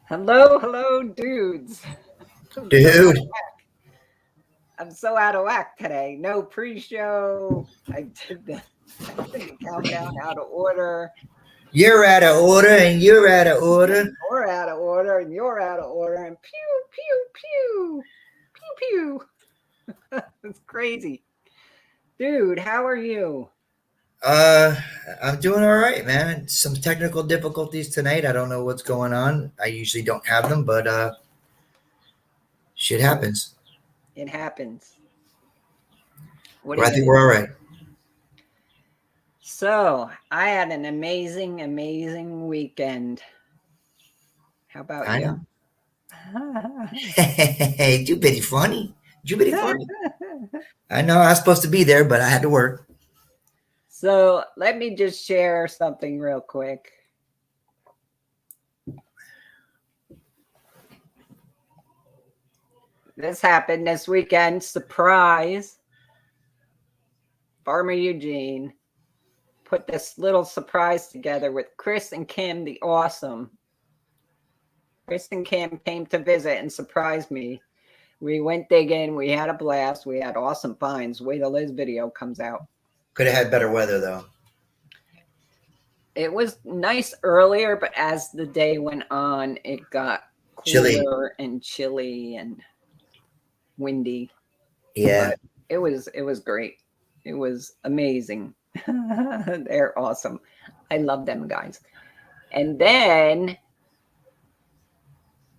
Hello, hello, dudes. Dude. I'm so out of whack today. No pre-show. I did the countdown out of order. You're out of order and you're out of order. We're out of order and you're out of order. And pew, pew, pew, pew, pew. It's crazy. Dude, how are you? I'm doing all right, man. Some technical difficulties tonight. I don't know what's going on. I usually don't have them, but shit happens. It happens. What But do I you think do? we're all right. So I had an amazing, amazing weekend. How about I you? know. Hey, you pretty funny. You pretty funny. I know I was supposed to be there, but I had to work. So let me just share something real quick. This happened this weekend. Surprise. Farmer Eugene put this little surprise together with Chris and Kim, the awesome. Chris and Kim came to visit and surprised me. We went digging. We had a blast. We had awesome finds. Wait till this video comes out. Could have had better weather, though. It was nice earlier, but as the day went on, it got cooler and chilly and windy. Yeah. But it was great. It was amazing. They're awesome. I love them guys. And then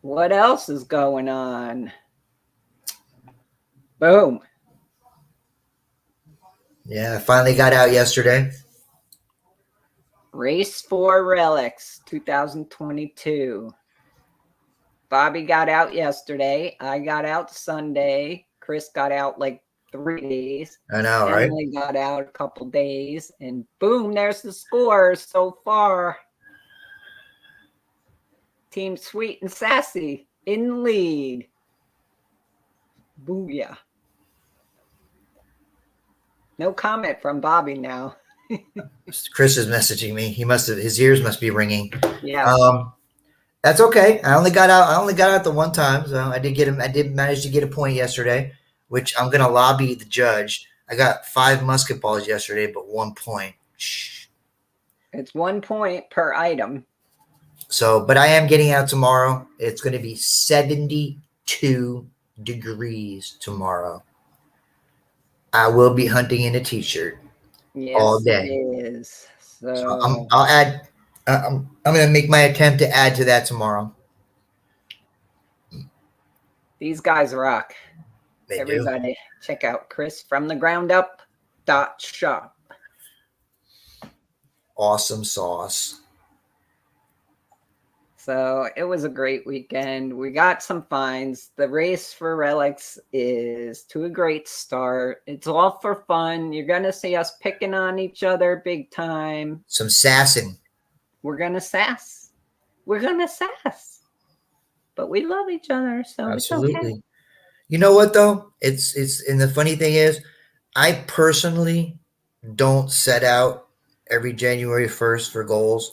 what else is going on? Boom. Yeah, I finally got out yesterday. Race for Relics 2022. Bobby got out yesterday. I got out Sunday. Chris got out like 3 days. I know, right? Emily got out a couple days. And boom, there's the scores so far. Team Sweet and Sassy in the lead. Booyah. No comment from Bobby now. Chris is messaging me. His ears must be ringing. Yeah. That's okay. I only got out the one time, so I did manage to get a point yesterday, which I'm gonna lobby the judge. I got 5 musket balls yesterday, but 1 point. Shh. It's 1 point per item. So, but I am getting out tomorrow. It's going to be 72 degrees tomorrow. I will be hunting in a t-shirt all day. It is. So I'll add. I'm going to make my attempt to add to that tomorrow. These guys rock. They Everybody, do. check out Chris from the ground up.shop. Awesome sauce. So it was a great weekend. We got some finds. The race for relics is to a great start. It's all for fun. You're going to see us picking on each other big time. Some sassing. We're going to sass. We're going to sass. But we love each other, so absolutely. It's okay. You know what though? It's and the funny thing is, I personally don't set out every January 1st for goals.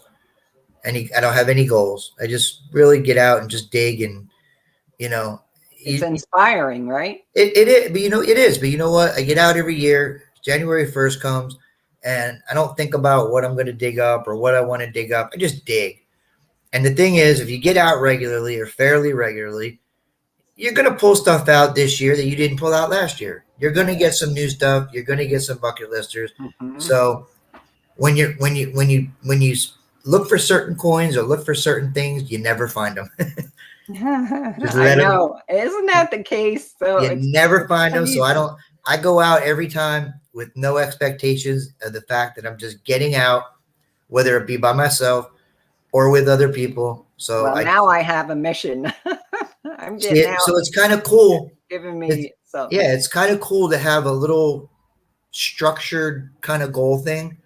I don't have any goals. I just really get out and just dig, and it's inspiring, right? It is, but it is. But you know what? I get out every year. January 1st comes, and I don't think about what I'm going to dig up or what I want to dig up. I just dig. And the thing is, if you get out regularly or fairly regularly, you're going to pull stuff out this year that you didn't pull out last year. You're going to get some new stuff. You're going to get some bucket listers. Mm-hmm. So when you look for certain coins or look for certain things, you never find them. I know. Isn't that the case? So you never find them. So I go out every time with no expectations of the fact that I'm just getting out, whether it be by myself or with other people. So now I have a mission. I'm getting out. So it's kind of cool. Giving me something. Yeah, it's kind of cool to have a little structured kind of goal thing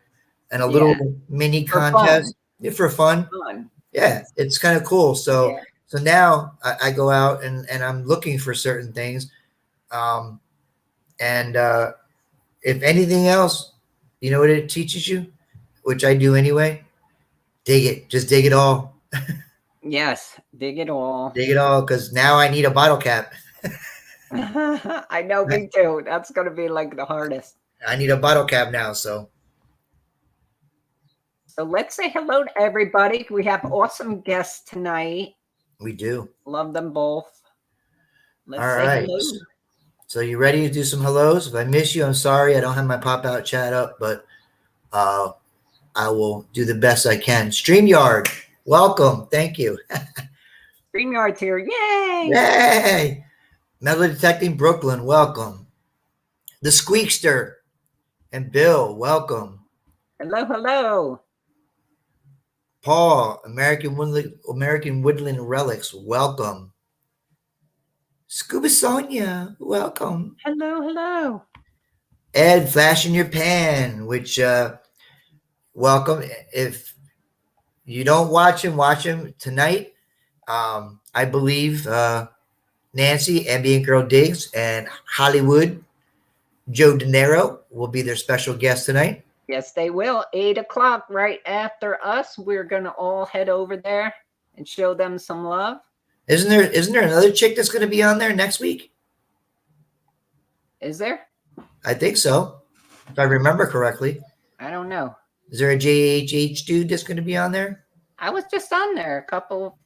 and a little mini contest for fun. Yeah, it's kind of cool. So so now I go out and I'm looking for certain things. And if anything else, you know what it teaches you, which I do anyway? Dig it. Just dig it all. Yes, dig it all. Dig it all, because now I need a bottle cap. I know, me too. That's going to be like the hardest. I need a bottle cap now, so. So let's say hello to everybody. We have awesome guests tonight. We do. Love them both. Let's All say right. hello. So you ready to do some hellos? If I miss you, I'm sorry. I don't have my pop-out chat up, but I will do the best I can. StreamYard, welcome. Thank you. StreamYard's here. Yay! Yay! Metal Detecting Brooklyn, welcome. The Squeakster and Bill, welcome. Hello, hello. Paul, American Woodland Relics, welcome. Scuba Sonia, welcome. Hello, hello. Ed, Flash in Your Pan, which welcome. If you don't watch him tonight. I believe Nancy, Ambient Girl Diggs, and Hollywood Joe De Niro will be their special guest tonight. Yes, they will. 8 o'clock right after us. We're going to all head over there and show them some love. Isn't there another chick that's going to be on there next week? Is there? I think so, if I remember correctly. I don't know. Is there a JHH dude that's going to be on there? I was just on there a couple.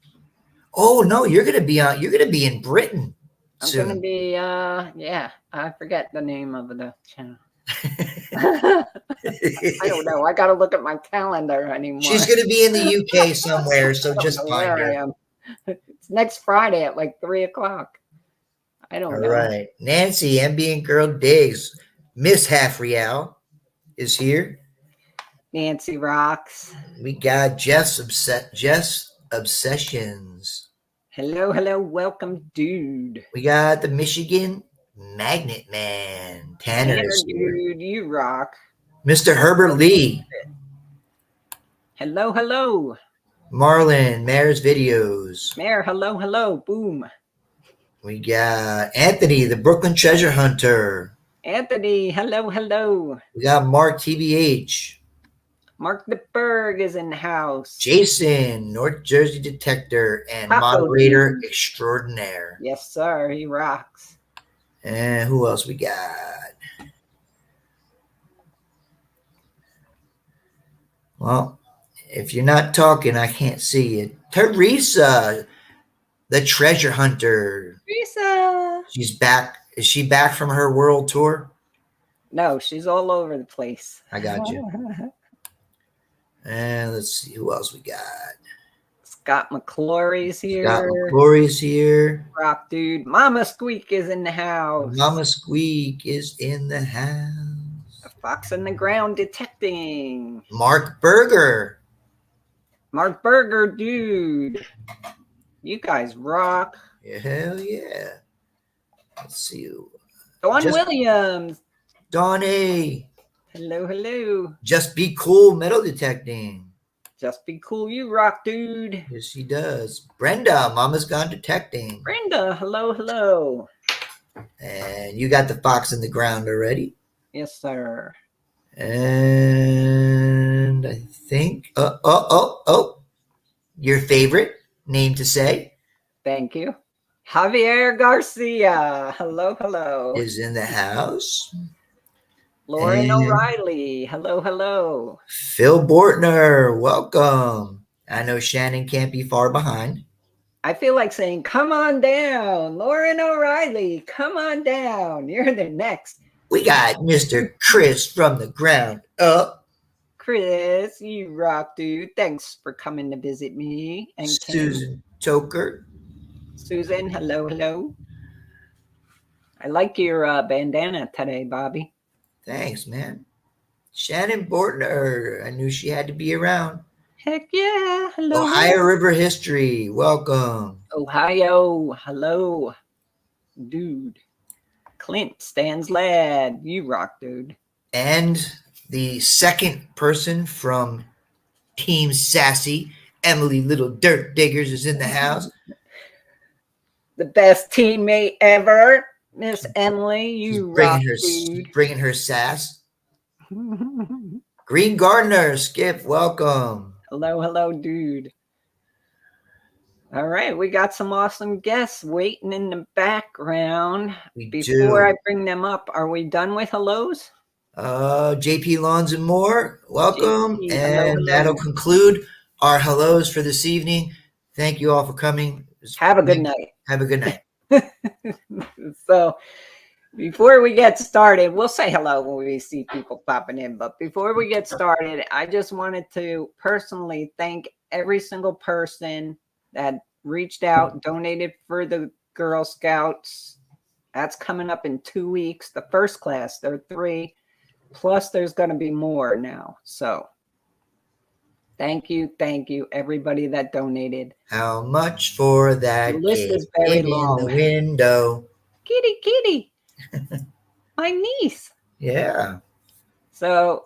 Oh no, you're going to be on. You're going to be in Britain soon. I'm going to be, yeah, I forget the name of the channel. I don't know. I got to look at my calendar anymore. She's going to be in the UK somewhere, so just I find her. I am. It's next Friday at like 3 o'clock. I don't know. All right. Nancy, Ambient Girl Diggs, Miss Half Real is here. Nancy rocks. We got Jess Obsessions. Hello, hello. Welcome, dude. We got the Michigan Magnet Man. Tanner's here. Dude, you rock. Mr. Herbert Lee. Hello, hello. Marlon, Mayor's Videos. Mayor, hello, hello. Boom. We got Anthony, the Brooklyn Treasure Hunter. Anthony, hello, hello. We got Mark TBH. Mark the Berg is in the house. Jason, North Jersey Detector and Taco Moderator Dude. Extraordinaire. Yes, sir. He rocks. And who else we got? Well, if you're not talking, I can't see it. Teresa, the Treasure Hunter. Teresa. She's back. Is she back from her world tour? No, she's all over the place. I got you. And let's see who else we got. Scott McClory's here. Scott McClory's here. Rock dude. Mama Squeak is in the house. Mama Squeak is in the house. A fox in the ground detecting. Mark Berger. Mark Berger, dude. You guys rock. Yeah, hell yeah. Let's see who. Dawn Williams. Donnie. Hello, hello. Just Be Cool Metal Detecting. Just be cool, you rock, dude. Yes, she does. Brenda, Mama's Gone Detecting. Brenda, hello, hello. And you got the fox in the ground already. Yes, sir. And I think, your favorite name to say Thank you. Javier Garcia. Hello, hello. is in the house. Lauren And O'Reilly. Hello, hello. Phil Bortner, welcome. I know Shannon can't be far behind. I feel like saying, come on down. Lauren O'Reilly, come on down. You're the next. We got Mr. Chris from the ground up. Chris, you rock, dude. Thanks for coming to visit me. And Susan Toker. Susan, hello, hello. I like your bandana today, Bobby. Thanks, man. Shannon Bortner. I knew she had to be around. Heck yeah. Hello. Ohio River History. Welcome. Ohio. Hello. Dude. Clint Stans Lad. You rock, dude. And the second person from Team Sassy, Emily Little Dirt Diggers, is in the house. The best teammate ever. Miss Emily, you rock, dude. Bringing her sass. Green Gardener, Skip, welcome. Hello, hello, dude. All right, we got some awesome guests waiting in the background. Do. I bring them up, are we done with hellos? JP Lawns and more, welcome. JP, hello, And that'll hello. conclude our hellos for this evening. Thank you all for coming. Have a good night. Have a good night. So before we get started, we'll say hello when we see people popping in. But before we get started, I just wanted to personally thank every single person that reached out, donated for the Girl Scouts. That's coming up in 2 weeks. The first class, there are 3. Plus, there's going to be more now. So thank you, everybody that donated. How much for that The list kid is very in long. the window? Kitty, my niece. Yeah. So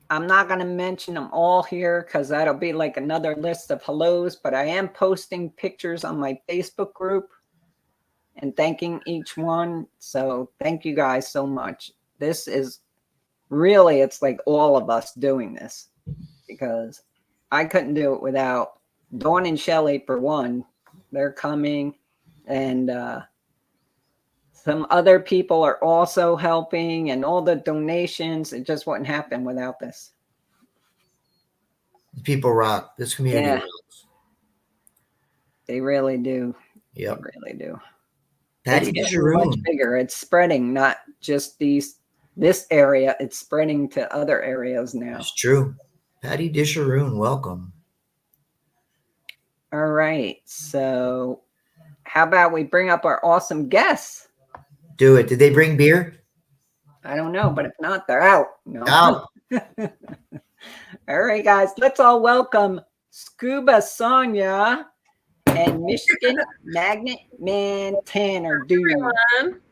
I'm not going to mention them all here because that'll be like another list of hellos, but I am posting pictures on my Facebook group and thanking each one. So thank you guys so much. This is really, it's like all of us doing this because I couldn't do it without Dawn and Shelly for one. They're coming, and some other people are also helping, and all the donations. It just wouldn't happen without this. People rock. This community rocks. They really do. Yep. They really do. Patty It's getting much bigger. It's spreading, not just this area. It's spreading to other areas now. It's true. Patty Disharoon, welcome. All right. So how about we bring up our awesome guests? Do it. Did they bring beer? I don't know, but if not, they're out. No. Out. All right, guys. Let's all welcome Scuba Sonia and Michigan Magnet Man Tanner, dude.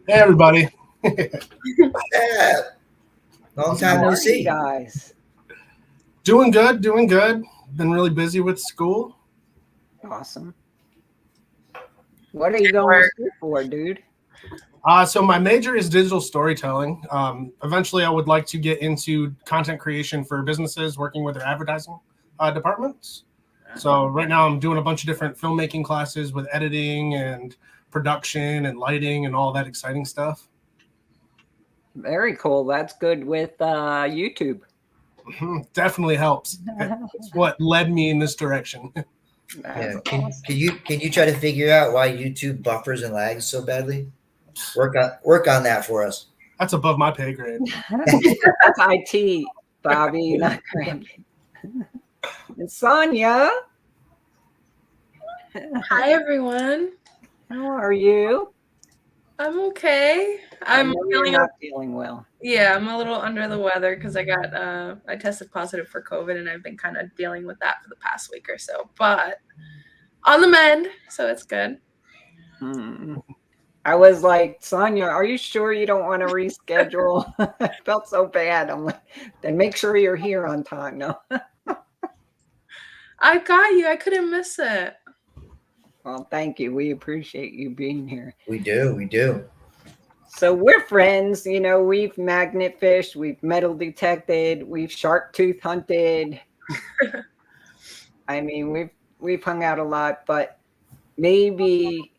Hey, everybody. Yeah. Long time no see. Guys. Doing good. Been really busy with school. Awesome. What are you going to school for, dude? So my major is digital storytelling. Eventually, I would like to get into content creation for businesses working with their advertising departments. So right now I'm doing a bunch of different filmmaking classes with editing and production and lighting and all that exciting stuff. Very cool. That's good with YouTube. Definitely helps. It's what led me in this direction. Yeah. Can you try to figure out why YouTube buffers and lags so badly? Work on that for us. That's above my pay grade. That's IT, Bobby, not cramping. And Sonia. Hi, everyone. How are you? I'm okay. I'm not feeling well. Yeah, I'm a little under the weather because I tested positive for COVID and I've been kind of dealing with that for the past week or so, but on the mend, so it's good. I was like, Sonia, are you sure you don't want to reschedule? I felt so bad. I'm like, then make sure you're here on time. No. I got you. I couldn't miss it. Well, thank you. We appreciate you being here. We do. So we're friends. You know, we've magnet fished, we've metal detected, we've shark tooth hunted. I mean, we've hung out a lot, but maybe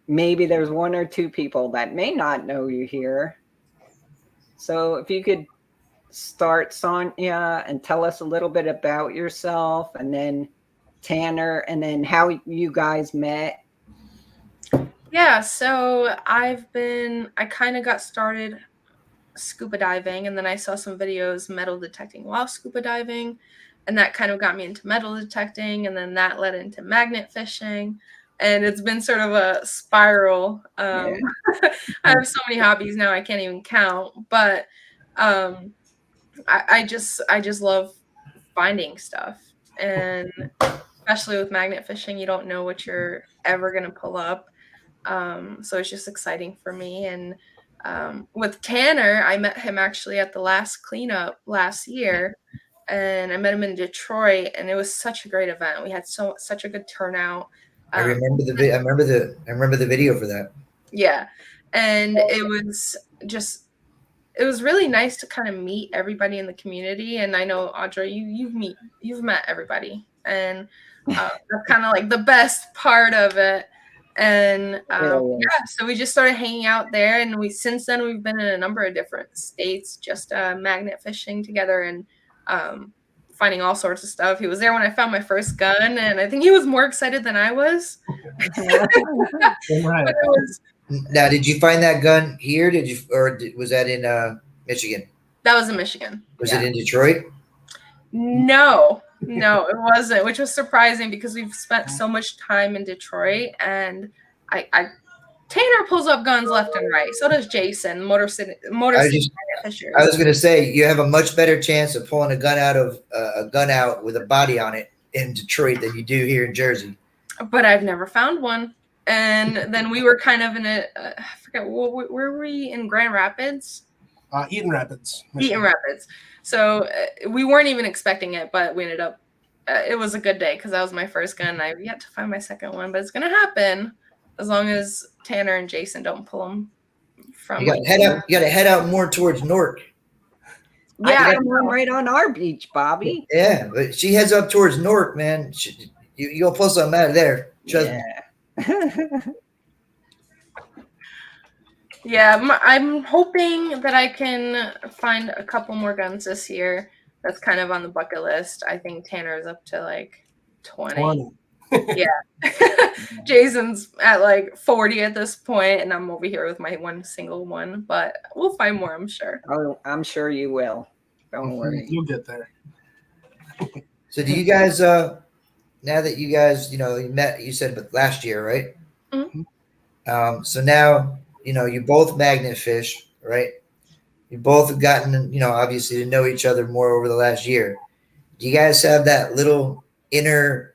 there's 1 or 2 people that may not know you here. So if you could start, Sonia, and tell us a little bit about yourself, and then Tanner, and then how you guys met. Yeah, so I kind of got started scuba diving, and then I saw some videos metal detecting while scuba diving, and that kind of got me into metal detecting, and then that led into magnet fishing, and it's been sort of a spiral. I have so many hobbies now I can't even count, but I just love finding stuff, and especially with magnet fishing, you don't know what you're ever going to pull up. So it's just exciting for me. And with Tanner, I met him actually at the last cleanup last year, and I met him in Detroit, and it was such a great event. We had such a good turnout. I remember the video for that. Yeah. And it was really nice to kind of meet everybody in the community. And I know, Audra, you've met everybody. And That's kind of like the best part of it. And Really is. yeah, so we just started hanging out there, and since then we've been in a number of different states, just magnet fishing together and finding all sorts of stuff. He was there when I found my first gun, and I think he was more excited than I was. Right. But it was, Now, did you find that gun here? Was that in Michigan? that was in Michigan. Was it in Detroit? No, it wasn't, which was surprising because we've spent so much time in Detroit, and Tanner pulls up guns left and right. So does Jason, Motor City Fishers. I was going to say you have a much better chance of pulling a gun out with a body on it in Detroit than you do here in Jersey. But I've never found one. And then we were kind of in I forget, where were we, in Grand Rapids? Eaton Rapids. Eaton Rapids. So we weren't even expecting it, but we ended up, it was a good day because that was my first gun. I've yet to find my second one, but it's going to happen as long as Tanner and Jason don't pull them from. You got to head out more towards Newark. Yeah, I got one right on our beach, Bobby. Yeah, but she heads up towards Newark, man. You'll pull something out of there. Trust me. Yeah, I'm hoping that I can find a couple more guns this year. That's kind of on the bucket list. I think Tanner's up to like 20. Yeah. Jason's at like 40 at this point, and I'm over here with my one single one, but we'll find more, I'm sure. Oh, I'm sure you will. Don't worry. You'll get there. So do you guys, now that you guys, you met, you said last year, right? Mm-hmm. So now, you both magnet fish, right? You both have gotten, obviously to know each other more over the last year. Do you guys have that little inner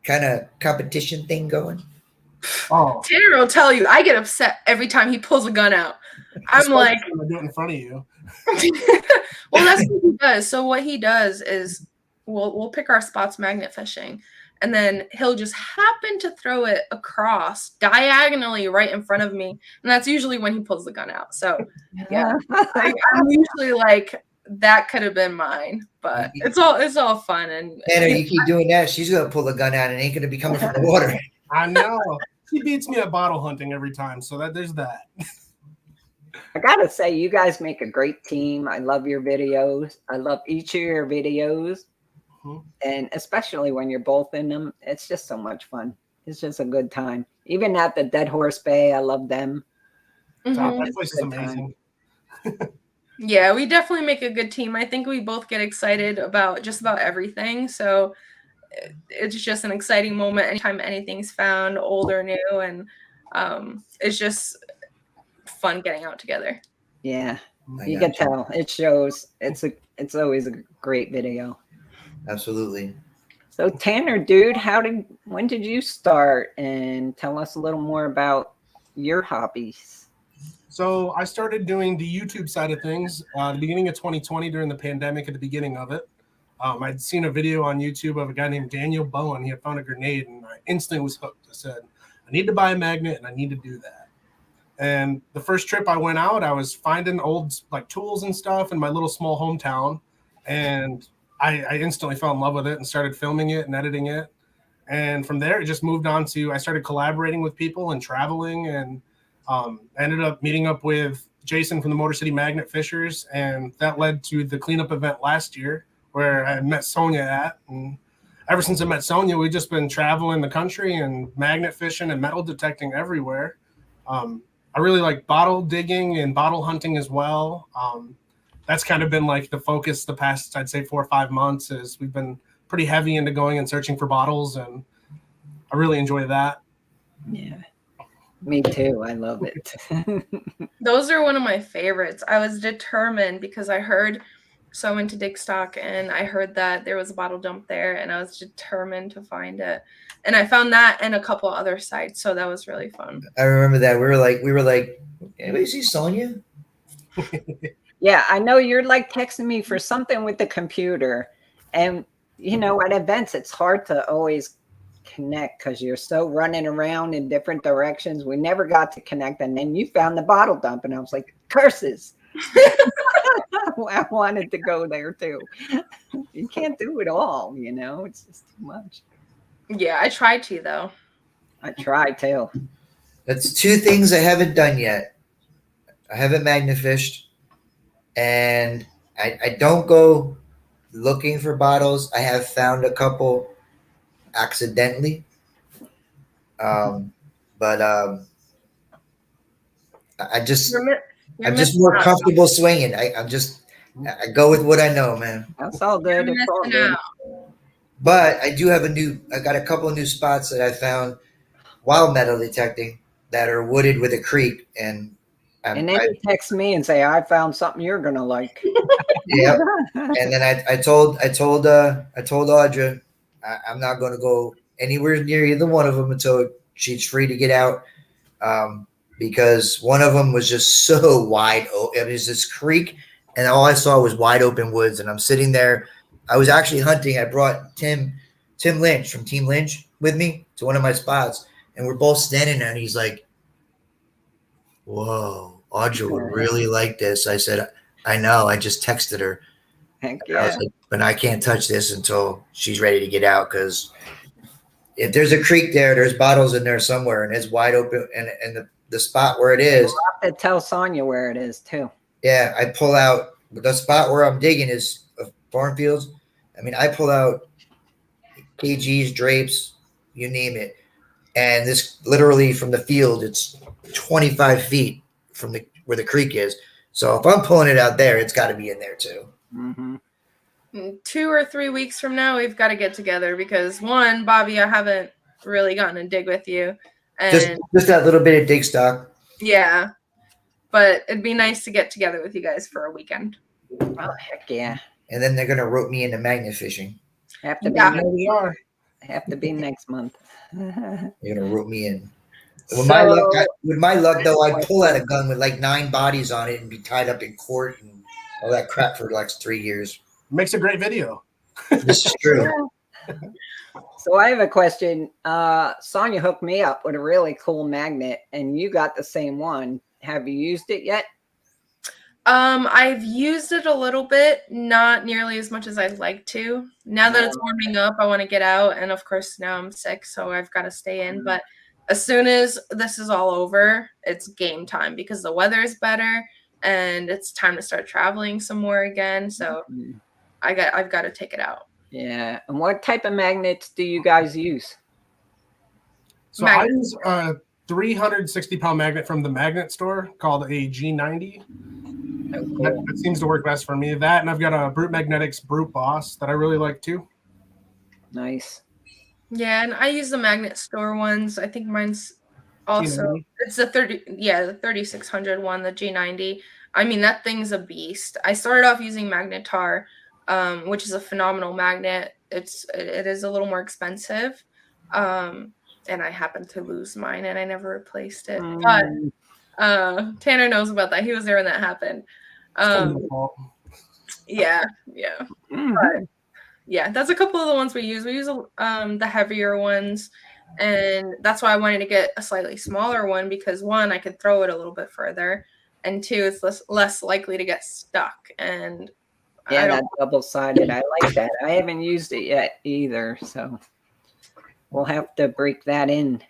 kind of competition thing going? Oh, Tanner will tell you I get upset every time he pulls a gun out. I'm like, I'm gonna do it in front of you. well, that's what he does. So what he does is we'll pick our spots magnet fishing, and then he'll just happen to throw it across diagonally right in front of me, and that's usually when he pulls the gun out. So yeah, I'm usually like, that could have been mine, but it's all fun. And Tanner, you keep doing that, she's gonna pull the gun out and ain't gonna be coming from the water. I know. She beats me at bottle hunting every time, so there's that. I gotta say, you guys make a great team. I love your videos. I love each of your videos. And especially when you're both in them, it's just so much fun. It's just a good time. Even at the Dead Horse Bay, I love them. That place is amazing. Yeah, we definitely make a good team. I think we both get excited about just about everything. So it's just an exciting moment anytime anything's found, old or new. And it's just fun getting out together. Yeah, you can tell. It shows. It's always a great video. Absolutely. So Tanner, dude, when did you start? And tell us a little more about your hobbies. So I started doing the YouTube side of things the beginning of 2020 during the pandemic, at the beginning of it. I'd seen a video on YouTube of a guy named Daniel Bowen. He had found a grenade, and I instantly was hooked. I said, I need to buy a magnet, and I need to do that. And the first trip I went out, I was finding old tools and stuff in my little small hometown, and I instantly fell in love with it and started filming it and editing it. And from there, it just moved on to, I started collaborating with people and traveling, and ended up meeting up with Jason from the Motor City Magnet Fishers. And that led to the cleanup event last year where I met Sonia at. And ever since I met Sonia, we've just been traveling the country and magnet fishing and metal detecting everywhere. I really like bottle digging and bottle hunting as well. That's kind of been like the focus the past, I'd say 4 or 5 months, is we've been pretty heavy into going and searching for bottles, and I really enjoy that. Yeah, me too. I love it. Those are one of my favorites. I was determined because I heard so I went to Dig Stock and I heard that there was a bottle dump there, and I was determined to find it. And I found that and a couple other sites, so that was really fun. I remember that. We were like, anybody see Sonia? Yeah, I know you're like texting me for something with the computer, and at events it's hard to always connect because you're so running around in different directions. We never got to connect, and then you found the bottle dump, and I was like, curses. I wanted to go there too. You can't do it all, it's just too much. Yeah, I tried to though. I tried to. That's two things I haven't done yet. I haven't magnafished, and I don't go looking for bottles. I have found a couple accidentally. But I just You're I'm just missing more out. comfortable swinging. I go with what I know, man. That's all good. You're It's all missing good. out. But I do have I got a couple of new spots that I found while metal detecting that are wooded with a creek, and And then you text me and say, I found something you're gonna like. yeah. And then I told Audra I'm not going to go anywhere near either one of them until she's free to get out, because one of them was just so wide open. It was this creek, and all I saw was wide open woods. And I'm sitting there. I was actually hunting. I brought Tim Lynch from Team Lynch with me to one of my spots, and we're both standing there. And he's like, "Whoa, Audra would really like this." I said, "I know. I just texted her." Heck I yeah. was like, but I can't touch this until she's ready to get out, because if there's a creek there, there's bottles in there somewhere, and it's wide open. And the spot where it is, You'll have to tell Sonia where it is too. yeah, I pull out the spot where I'm digging is farm fields. I mean, I pull out KGs, drapes, you name it, and this literally from the field, it's 25 feet from where the creek is. So if I'm pulling it out there, it's got to be in there too. Mm-hmm. 2 or 3 weeks from now, we've got to get together because one, Bobby, I haven't really gotten to dig with you, and Just that little bit of dig stock. yeah, but it'd be nice to get together with you guys for a weekend. Oh heck yeah. And then they're gonna rope me into magnet fishing. Have to Yeah. be There we are. have to be next month. They're gonna rope me in. So- With my luck, though, I'd pull out a gun with like 9 bodies on it and be tied up in court and all that crap for like 3 years. Makes a great video. This is true. So I have a question. Sonia hooked me up with a really cool magnet, and you got the same one. Have you used it yet? I've used it a little bit, not nearly as much as I'd like to. Now that it's warming up, I want to get out, and of course now I'm sick, so I've got to stay in. But as soon as this is all over, it's game time because the weather is better and it's time to start traveling some more again. So I've got to take it out. Yeah. And what type of magnets do you guys use? So I use a 360-pound magnet from the magnet store called a G90. That seems to work best for me. That, and I've got a Brute Magnetics Brute Boss that I really like too. Nice. Yeah, and I use the magnet store ones. I think mine's also G90. it's the 3600 one, the G90. I mean, that thing's a beast. I started off using Magnetar, which is a phenomenal magnet. It is a little more expensive. And I happened to lose mine and I never replaced it. But Tanner knows about that. He was there when that happened. Yeah. But, yeah, that's a couple of the ones we use. We use the heavier ones, and that's why I wanted to get a slightly smaller one because one, I could throw it a little bit further, and two, it's less likely to get stuck. And yeah, that double-sided. I like that. I haven't used it yet either, so we'll have to break that in.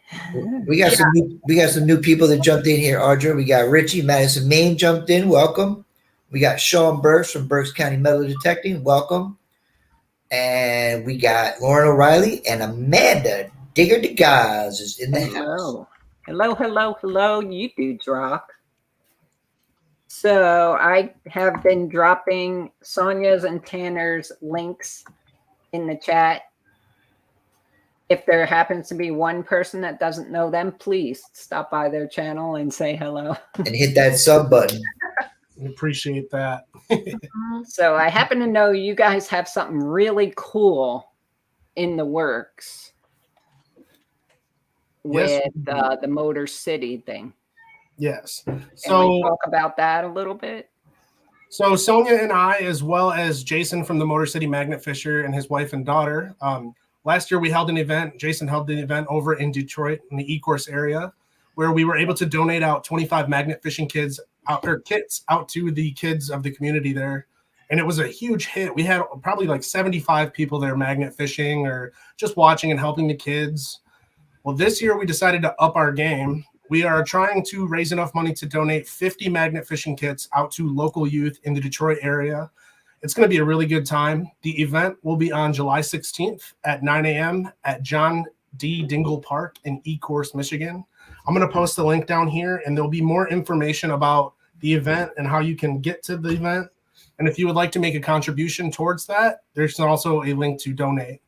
We got some new people that jumped in here, Audra. We got Richie, Madison, Maine jumped in. Welcome. We got Sean Burks from Berks County Metal Detecting. Welcome. And we got Lauren O'Reilly and Amanda Digger DeGaz is in the house. Hello, you dudes rock. So I have been dropping Sonia's and Tanner's links in the chat. If there happens to be one person that doesn't know them, please stop by their channel and say hello. And hit that sub button. I appreciate that. So I happen to know you guys have something really cool in the works with the Motor City thing. Yes. Can we talk about that a little bit? So Sonia and I, as well as Jason from the Motor City Magnet Fisher and his wife and daughter, last year we held an event. Jason held the event over in Detroit in the E-Course area, where we were able to donate out 25 magnet fishing kits out to the kids of the community there. and it was a huge hit. We had probably like 75 people there magnet fishing or just watching and helping the kids. Well, this year we decided to up our game. We are trying to raise enough money to donate 50 magnet fishing kits out to local youth in the Detroit area. It's going to be a really good time. The event will be on July 16th at 9 a.m. at John D. Dingle Park in Ecorse, Michigan. I'm going to post the link down here, and there'll be more information about the event and how you can get to the event. And if you would like to make a contribution towards that, there's also a link to donate.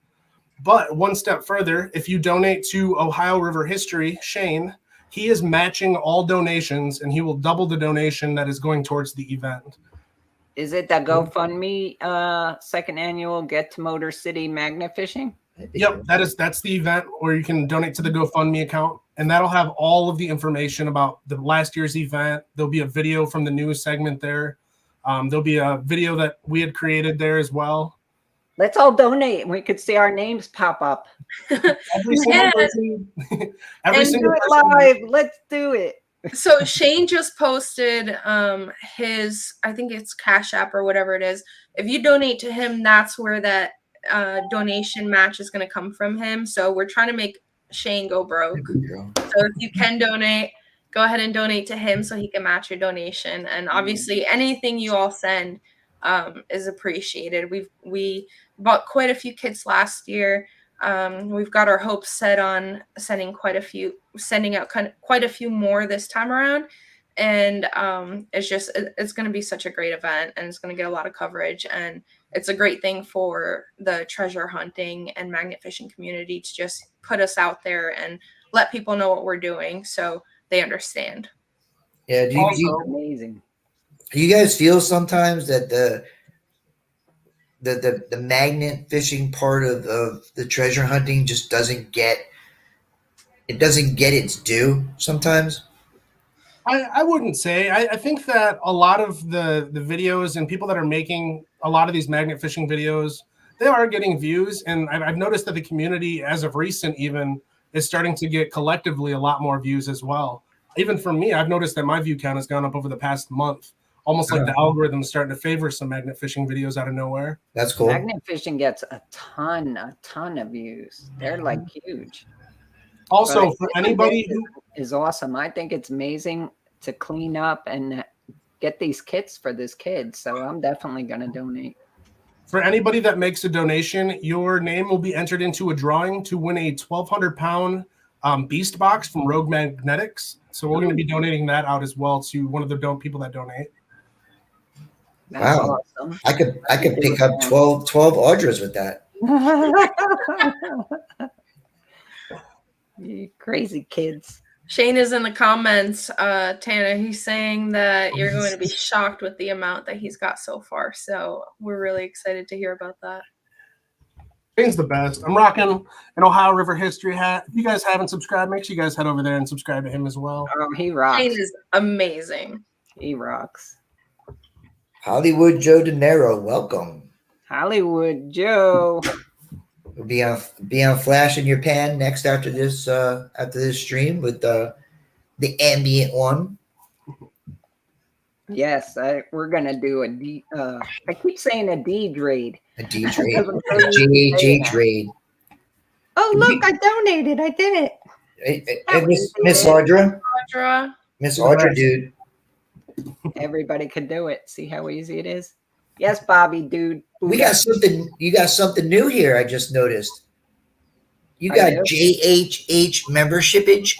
But one step further, if you donate to Ohio River History, Shane, he is matching all donations, and he will double the donation that is going towards the event. Is it the GoFundMe second annual Get to Motor City Magnet Fishing? Yep, that's the event where you can donate to the GoFundMe account, and that'll have all of the information about the last year's event. There'll be a video from the news segment there. There'll be a video that we had created there as well. Let's all donate, and we could see our names pop up. Every single person. Every single do it person. live. Let's do it. So Shane just posted his, I think it's Cash App or whatever it is. If you donate to him, that's where that donation match is going to come from him. So we're trying to make Shane go broke. So if you can donate, go ahead and donate to him so he can match your donation. And obviously anything you all send is appreciated. We bought quite a few kits last year. We've got our hopes set on sending out quite a few more this time around. And it's going to be such a great event, and it's going to get a lot of coverage, and it's a great thing for the treasure hunting and magnet fishing community to just put us out there and let people know what we're doing so they understand. Yeah. Amazing. Do you guys feel sometimes that the magnet fishing part of the treasure hunting just doesn't get its due sometimes? I wouldn't say. I think that a lot of the videos and people that are making a lot of these magnet fishing videos, they are getting views. And I've noticed that the community, as of recent even, is starting to get collectively a lot more views as well. Even for me, I've noticed that my view count has gone up over the past month. Almost like the algorithm is starting to favor some magnet fishing videos out of nowhere. That's cool. Magnet fishing gets a ton of views. They're like huge. Also, for anybody who is awesome. I think it's amazing to clean up and get these kits for this kid. So I'm definitely going to donate. For anybody that makes a donation, your name will be entered into a drawing to win a 1,200-pound beast box from Rogue Magnetics. So we're going to be donating that out as well to one of the people that donate. That's wow. Awesome. I could pick up 12 Audras with that. You crazy kids. Shane is in the comments, Tana. He's saying that you're going to be shocked with the amount that he's got so far. So we're really excited to hear about that. Shane's the best. I'm rocking an Ohio River History hat. If you guys haven't subscribed, make sure you guys head over there and subscribe to him as well. Oh, he rocks. Shane is amazing. He rocks. Hollywood Joe De Niro, welcome. Hollywood Joe. We'll be on Flash in your pan next after this stream with the ambient one. Yes, we're gonna do a D. I keep saying a D trade. A D trade. A JHH trade. Oh look, I donated. I did it. Hey, Miss Audra. Miss Audra, dude. Everybody could do it. See how easy it is. Yes, Bobby, dude. We got something. You got something new here. I just noticed. You got JHH membershipage.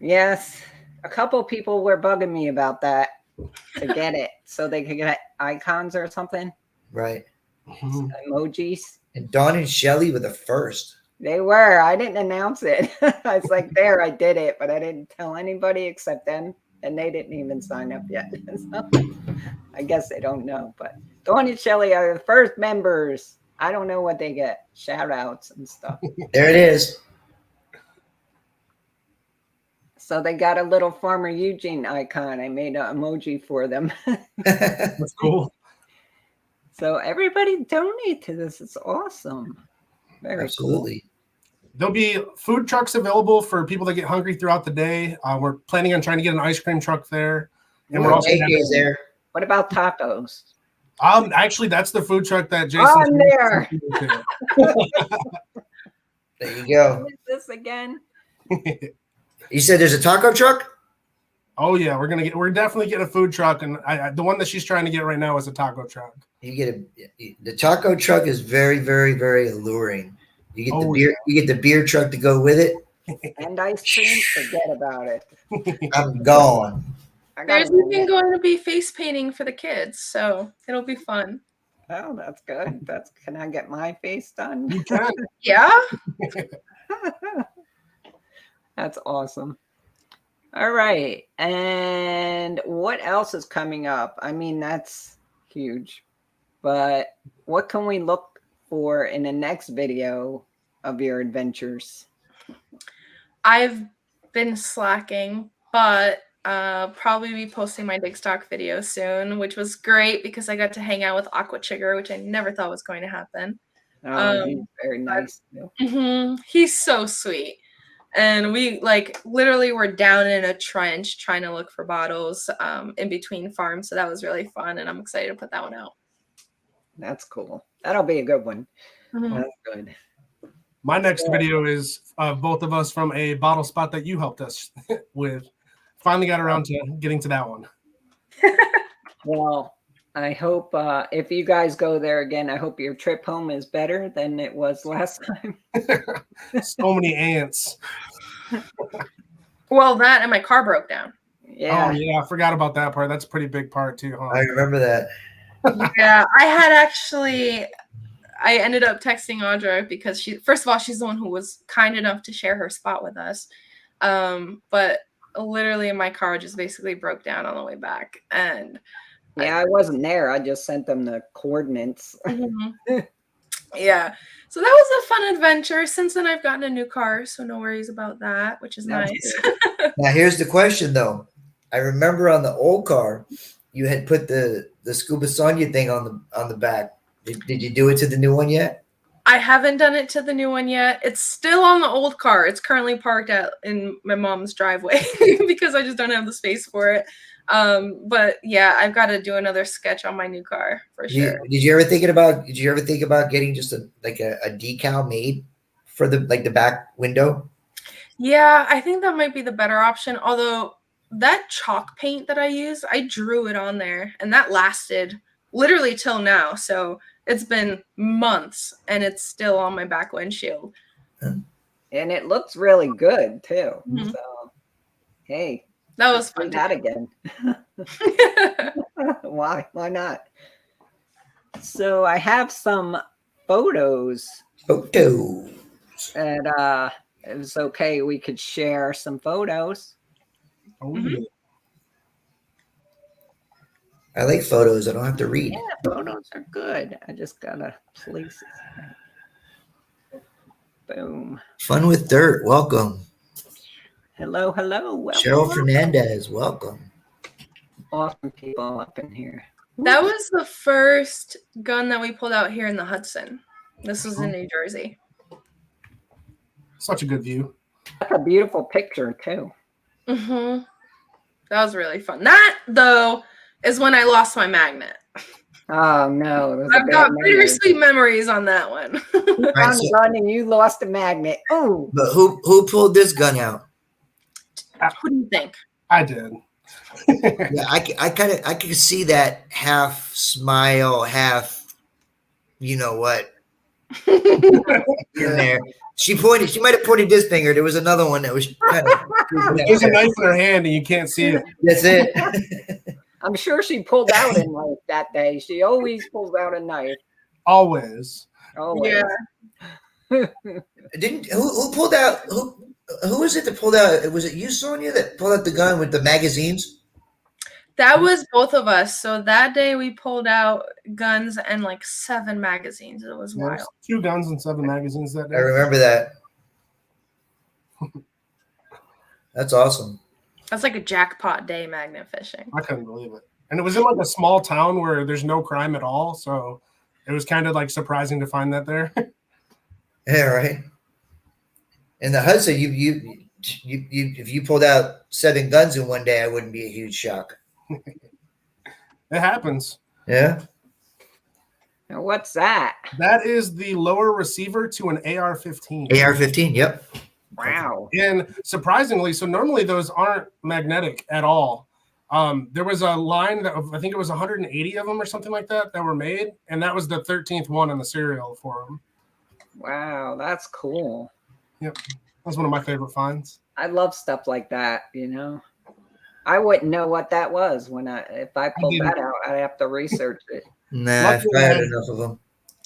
Yes, a couple people were bugging me about that to get it, so they could get icons or something. Right. Emojis. And Dawn and Shelly were the first. They were. I didn't announce it. I was like, there, I did it, but I didn't tell anybody except them, and they didn't even sign up yet. So, I guess they don't know, but Dawn and Shelly are the first members. I don't know what they get. Shout outs and stuff. There it is. So they got a little Farmer Eugene icon. I made an emoji for them. That's cool. So everybody donate to this. It's awesome. Very Absolutely. Cool. There'll be food trucks available for people that get hungry throughout the day. We're planning on trying to get an ice cream truck there. And we're also there. What about tacos? Actually, that's the food truck that Jason. On there. There you go. What is this again? You said there's a taco truck? Oh yeah, we're definitely getting a food truck, and the one that she's trying to get right now is a taco truck. The taco truck is very, very, very alluring. You get the beer. Yeah. You get the beer truck to go with it. And ice cream. Forget about it. I'm gone. There's even going to be face painting for the kids, so it'll be fun. Oh, that's good. Can I get my face done? You can. Yeah. That's awesome. All right. And what else is coming up? I mean, that's huge. But what can we look for in the next video of your adventures? I've been slacking, but probably be posting my dig stock video soon, which was great because I got to hang out with Aqua Chigger, which I never thought was going to happen. He's very nice. He's so sweet. And we literally were down in a trench trying to look for bottles in between farms. So that was really fun. And I'm excited to put that one out. That's cool. That'll be a good one. Mm-hmm. That's good. My next video is both of us from a bottle spot that you helped us with. Finally got around to getting to that one. Well, I hope if you guys go there again, I hope your trip home is better than it was last time. So many ants. Well, that and my car broke down. Yeah. Oh, yeah. I forgot about that part. That's a pretty big part, too, huh? I remember that. Yeah. I ended up texting Audra because first of all, she's the one who was kind enough to share her spot with us. But literally my car just basically broke down on the way back. And yeah, I wasn't there. I just sent them the coordinates. Mm-hmm. Yeah. So that was a fun adventure. Since then, I've gotten a new car, so no worries about that, which is nice. Now, here's the question, though. I remember on the old car, you had put the Scuba Sonia thing on the back. Did you do it to the new one yet? I haven't done it to the new one yet. It's still on the old car. It's currently parked in my mom's driveway because I just don't have the space for it. But yeah, I've got to do another sketch on my new car for sure. Did you ever think about getting just a decal made for the back window? Yeah, I think that might be the better option. Although that chalk paint that I used, I drew it on there and that lasted literally till now. So it's been months and it's still on my back windshield. And it looks really good too. Mm-hmm. So hey. That was fun. Do that again. Why not? So I have some photos. And it was okay. We could share some photos. Oh, yeah. I like photos. I don't have to read. Yeah, photos are good. I just gotta place it. Boom. Fun with Dirt. Welcome. Hello. Welcome. Cheryl Fernandez. Welcome. Awesome people up in here. That was the first gun that we pulled out here in the Hudson. This was in New Jersey. Such a good view. That's a beautiful picture too. Mm-hmm. That was really fun. That though is when I lost my magnet. Oh no! I've got bittersweet memories on that one. You found a gun and you lost a magnet. Oh! But who pulled this gun out? Who do you think? I did. Yeah, I could see that half smile, half, you know what, in there. She might have pointed this finger. There was another one that was kind of. There's a knife in her hand and you can't see it. That's it. I'm sure she pulled out a knife that day. She always pulls out a knife. Always. Always. Yeah. Who pulled out? Who was it that pulled out? Was it you, Sonia, that pulled out the gun with the magazines? That was both of us. So that day we pulled out guns and like 7 magazines. It was wild. 2 guns and 7 magazines that day. I remember that. That's awesome. That's like a jackpot day magnet fishing. I couldn't believe it. And it was in like a small town where there's no crime at all. So it was kind of like surprising to find that there. Yeah, right. In the Hudson, if you pulled out 7 guns in one day, I wouldn't be a huge shock. It happens. Yeah. Now, what's that? That is the lower receiver to an AR-15. AR-15, yep. Wow. And surprisingly, so normally those aren't magnetic at all. There was a line that I think it was 180 of them or something like that were made, and that was the 13th one in the serial for them. Wow, that's cool. Yep, that's one of my favorite finds. I love stuff like that, you know. I wouldn't know what that was if I pulled that out. I'd have to research it. Nah, I've had enough of them.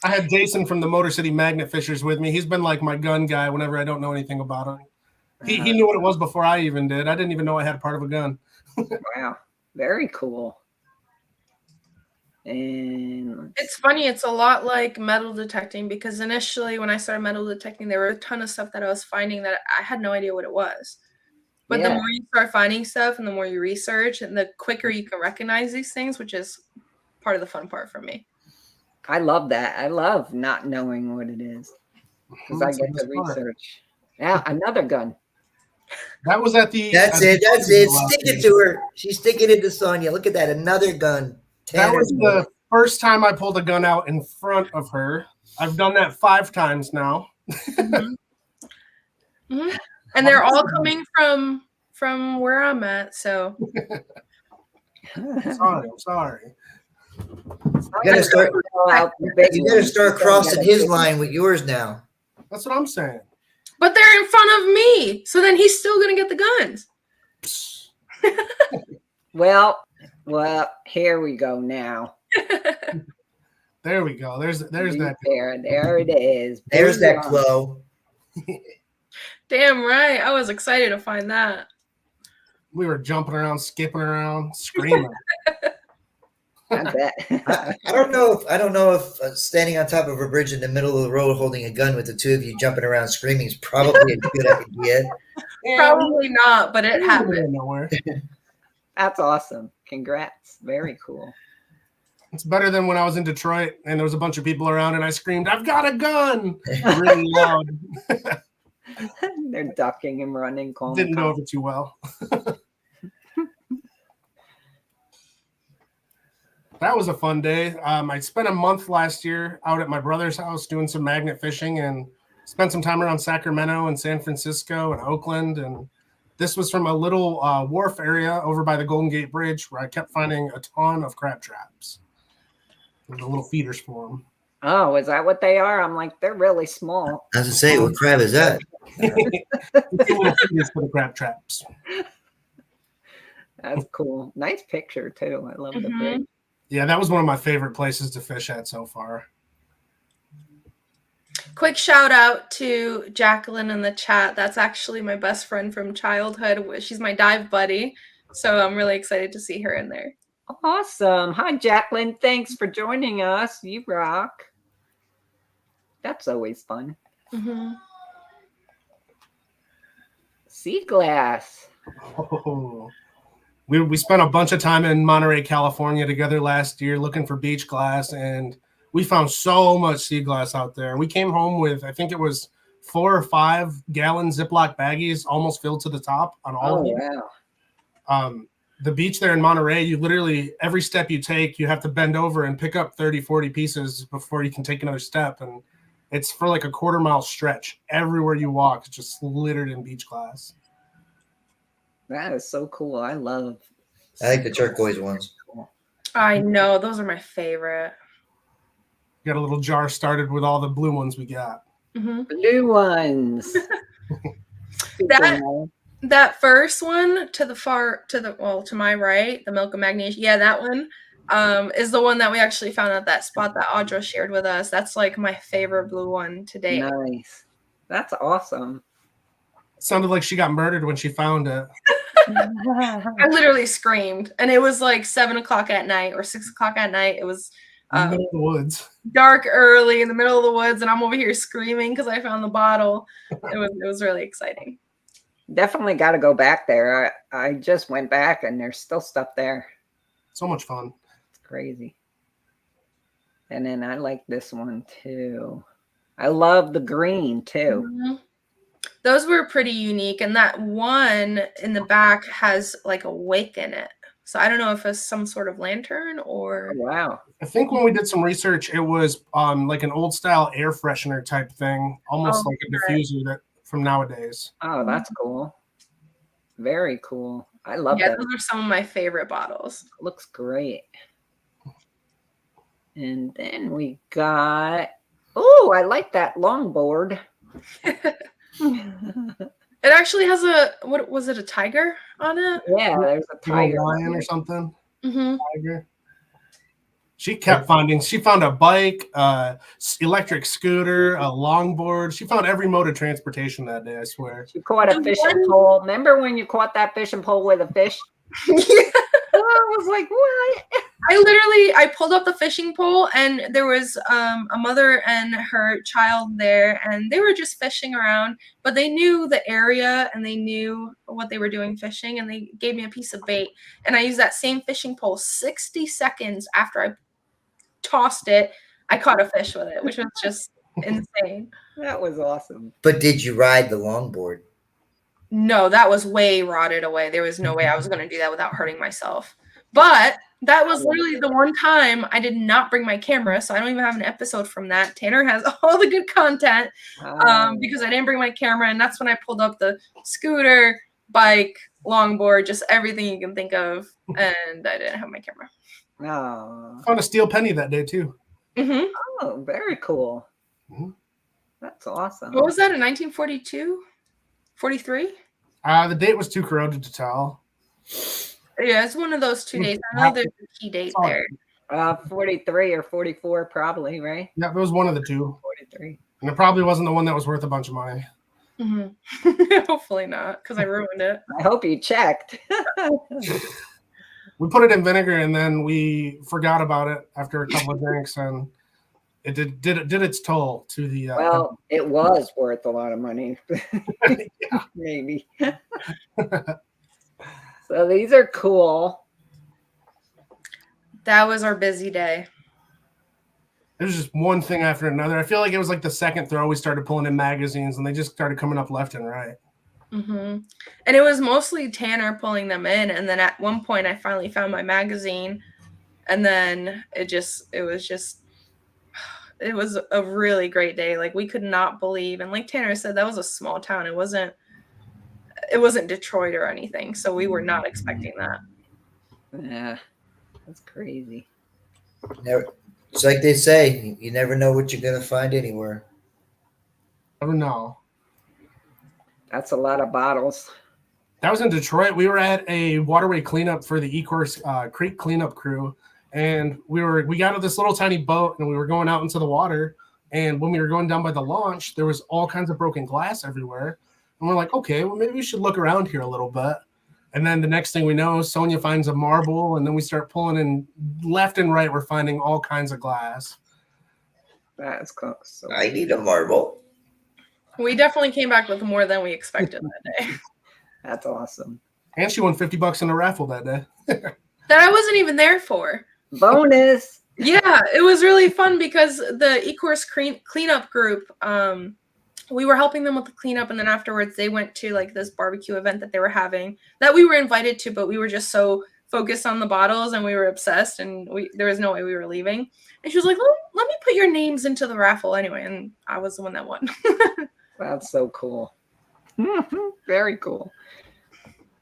I had Jason from the Motor City Magnet Fishers with me. He's been like my gun guy whenever I don't know anything about him. He knew what it was before I even did. I didn't even know I had part of a gun. Wow, very cool. And it's funny, it's a lot like metal detecting, because initially when I started metal detecting, there were a ton of stuff that I was finding that I had no idea what it was. But the more you start finding stuff and the more you research, and the quicker you can recognize these things, which is part of the fun part for me. I love that. I love not knowing what it is because I get to research. Yeah, another gun. That was at the. That's it. Stick it to her. She's sticking it to Sonia. Look at that. Another gun. That was the first time I pulled a gun out in front of her. I've done that 5 times now. Mm-hmm. Mm-hmm. And they're all coming from where I'm at. So. I'm sorry. You gotta start crossing his line with yours now. That's what I'm saying. But they're in front of me, so then he's still gonna get the guns. Well, here we go now. There we go. There's that. There it is. There's that glow. Damn right. I was excited to find that. We were jumping around, skipping around, screaming. I bet. I don't know if standing on top of a bridge in the middle of the road holding a gun with the two of you jumping around screaming is probably a good idea. Probably not, but it happened. Nowhere. That's awesome. Congrats. Very cool. It's better than when I was in Detroit and there was a bunch of people around and I screamed, "I've got a gun!" really loud. They're ducking and running. Didn't go over too well. That was a fun day. I spent a month last year out at my brother's house doing some magnet fishing and spent some time around Sacramento and San Francisco and Oakland. And this was from a little wharf area over by the Golden Gate Bridge where I kept finding a ton of crab traps. The little feeders for them. Oh, is that what they are? I'm like, they're really small. I was to say, what crab is that? It's little feeders for the crab traps. That's cool. Nice picture, too. I love the bridge. Yeah, that was one of my favorite places to fish at so far. Quick shout out to Jacqueline in the chat. That's actually my best friend from childhood. She's my dive buddy. So I'm really excited to see her in there. Awesome. Hi, Jacqueline. Thanks for joining us. You rock. That's always fun. Mm-hmm. Sea glass. Oh. We spent a bunch of time in Monterey, California together last year looking for beach glass, and we found so much sea glass out there. We came home with, I think it was 4 or 5 gallon Ziploc baggies almost filled to the top on all of them. Wow. The beach there in Monterey, you literally, every step you take, you have to bend over and pick up 30, 40 pieces before you can take another step. And it's for like a quarter-mile stretch. Everywhere you walk, it's just littered in beach glass. That is so cool. I like the turquoise ones. I know. Those are my favorite. Got a little jar started with all the blue ones we got. Mm-hmm. Blue ones. That first one to my right, the milk of magnesium. Yeah, that one is the one that we actually found at that spot that Audra shared with us. That's like my favorite blue one to date. Nice. That's awesome. It sounded like she got murdered when she found it. I literally screamed, and it was like 7 o'clock at night or 6 o'clock at night. It was in the middle of the woods, dark early in the middle of the woods, and I'm over here screaming because I found the bottle. It was really exciting. Definitely got to go back there. I just went back, and there's still stuff there. So much fun. It's crazy. And then I like this one too. I love the green too. Mm-hmm. Those were pretty unique, and that one in the back has like a wick in it. So I don't know if it's some sort of lantern or. Wow. I think when we did some research, it was like an old style air freshener type thing, almost like a diffuser that from nowadays. Oh, that's cool. Very cool. I love Yeah, that. those are some of my favorite bottles. Looks great. And then we got, oh, I like that longboard. It actually has a, what was it, a tiger on it? Yeah, there's a tiger. A lion or something. Mm-hmm. Tiger. She kept finding, she found a bike, electric scooter, a longboard. She found every mode of transportation that day, I swear. She caught a fishing pole. Remember when you caught that fishing pole with a fish? Yeah. I was like, what? I pulled up the fishing pole and there was a mother and her child there, and they were just fishing around, but they knew the area and they knew what they were doing fishing, and they gave me a piece of bait, and I used that same fishing pole. 60 seconds after I tossed it, I caught a fish with it, which was just insane. That was awesome. But did you ride the longboard? No, that was way rotted away. There was no way I was going to do that without hurting myself. But that was literally the one time I did not bring my camera, so I don't even have an episode from that. Tanner has all the good content because I didn't bring my camera, and that's when I pulled up the scooter, bike, longboard, just everything you can think of, and I didn't have my camera. Oh. Found a steel penny that day too. Mm-hmm. Oh, very cool. Mm-hmm. That's awesome. What was that, in 1942? 43? The date was too corroded to tell. Yeah, it's one of those 2 days. I know there's a key date there. 43 or 44 probably, right? Yeah, it was one of the two. 43. And it probably wasn't the one that was worth a bunch of money. Mm-hmm. Hopefully not, because I ruined it. I hope you checked. We put it in vinegar and then we forgot about it after a couple of drinks, and it did its toll to the. Well, it was worth a lot of money. Yeah. Maybe. So these are cool. That was our busy day. It was just one thing after another. I feel like it was like the second throw we started pulling in magazines, and they just started coming up left and right. Mm-hmm. And it was mostly Tanner pulling them in, and then at one point I finally found my magazine, and then it was a really great day. Like, we could not believe, and like Tanner said, that was a small town. It wasn't Detroit or anything, so we were not expecting that. Yeah, that's crazy. It's like they say, you never know what you're gonna find anywhere. Never know. That's a lot of bottles. That was in Detroit. We were at a waterway cleanup for the Ecorse Creek cleanup crew, and we got on this little tiny boat, and we were going out into the water. And when we were going down by the launch, there was all kinds of broken glass everywhere. And we're like, okay, well, maybe we should look around here a little bit. And then the next thing we know, Sonia finds a marble, and then we start pulling in left and right. We're finding all kinds of glass. That's close. So I need a marble. We definitely came back with more than we expected that day. that's awesome. And she won $50 in a raffle that day. That I wasn't even there for. Bonus. Yeah, it was really fun because the Ecorse cleanup group, we were helping them with the cleanup, and then afterwards they went to like this barbecue event that they were having that we were invited to, but we were just so focused on the bottles and we were obsessed, and there was no way we were leaving. And she was like, let me put your names into the raffle anyway, and I was the one that won. That's so cool. Very cool.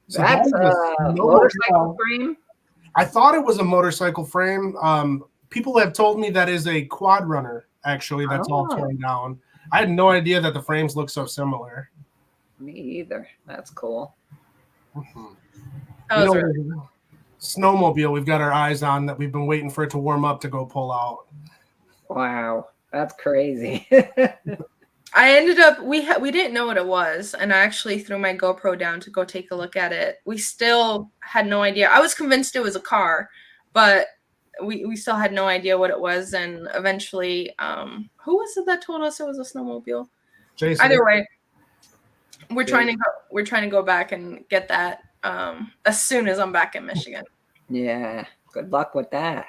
So That's that a was motorcycle frame. I thought it was a motorcycle frame. People have told me that is a quad runner, actually, that's all torn down. I had no idea that the frames look so similar. Me either. That's cool. That was really snowmobile we've got our eyes on that we've been waiting for it to warm up to go pull out. Wow. That's crazy. I ended up, we didn't know what it was, and I actually threw my GoPro down to go take a look at it. We still had no idea. I was convinced it was a car, but we still had no idea what it was. And eventually, who was it that told us it was a snowmobile? Jason. Either way, we're trying to go back and get that as soon as I'm back in Michigan. Yeah. Good luck with that.